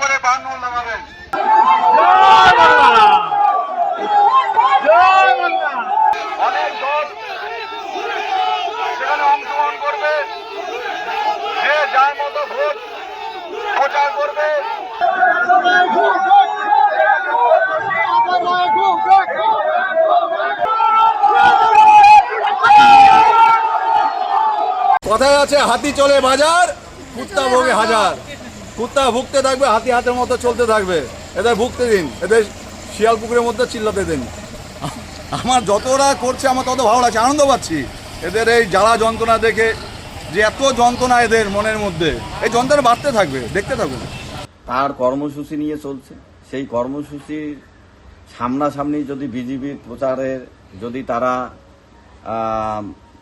করে বাংলা লাগাবেন। অনেক দল সেখানে অংশগ্রহণ করবে, যে যার মতো ভোট প্রচার করবে। কথায় আছে হাতি চলে বাজার, কুত্তা ভোগে হাজার। কুত্তা ভুগতে থাকবে, হাতি হাতের মতো চলতে থাকবে। এদের ভুগতে দিন, এদের শিয়াল পুকুরের মধ্যে চিল্লাতে দিন। আমার যতটা করছে আমার তত ভালো লাগছে, আনন্দ পাচ্ছি এদের এই জ্বালা যন্ত্রণা দেখে, যে এত যন্ত্রণা এদের মনের মধ্যে, এই যন্ত্রণা বাড়তে থাকবে, দেখতে থাকবে। তার কর্মসূচি নিয়ে চলছে, সেই কর্মসূচির সামনাসামনি যদি বিজেপির প্রচারের যদি তারা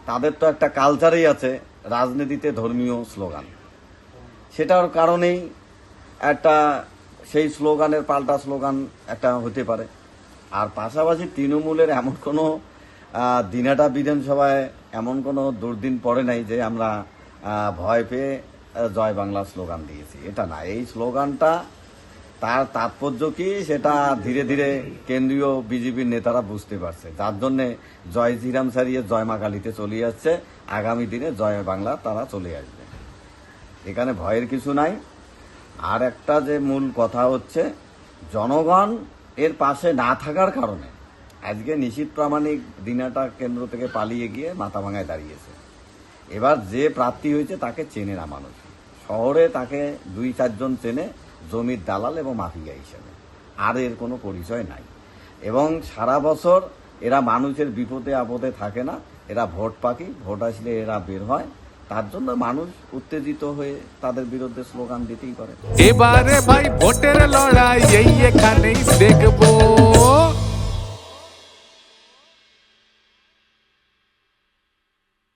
তাদের তো একটা কালচারেই আছে রাজনীতিতে ধর্মীয় স্লোগান, সেটার কারণেই একটা সেই স্লোগানের পাল্টা স্লোগান একটা হতে পারে। আর পাশাপাশি তৃণমূলের এমন কোনো দিনাটা বিধানসভায় এমন কোনো দুর্দিন পড়ে নাই যে আমরা ভয় পেয়ে জয় বাংলা স্লোগান দিয়েছি, এটা না। এই স্লোগানটা তার তাৎপর্য কি সেটা ধীরে ধীরে কেন্দ্রীয় বিজেপির নেতারা বুঝতে পারছে, যার জন্যে জয় শ্রীরাম সারিয়ে জয় মা কালীতে চলে যাচ্ছে। আগামী দিনে জয় বাংলা তারা চলে আসবে, এখানে ভয়ের কিছু নাই। আর একটা যে মূল কথা হচ্ছে, জনগণ এর পাশে না থাকার কারণে আজকে নিশীথ প্রামাণিক দিনাটা কেন্দ্র থেকে পালিয়ে গিয়ে মাথাভাঙায় দাঁড়িয়েছে। এবার যে প্রার্থী হয়েছে তাকে চেনে না মানুষ, শহরে তাকে 2-4 জন চেনে জমির দালাল এবং মাফিয়া হিসেবে, আর এর কোনো পরিচয় নাই। এবং সারা বছর এরা মানুষের বিপদে আপদে থাকে না, এরা ভোট পাখি, ভোট আসলে এরা বের হয়। তার জন্য মানুষ উত্তেজিত হয়ে তাদের বিরুদ্ধে স্লোগান দিতেই পারে। এবারে ভাই ভোটের লড়াই এই এখানেই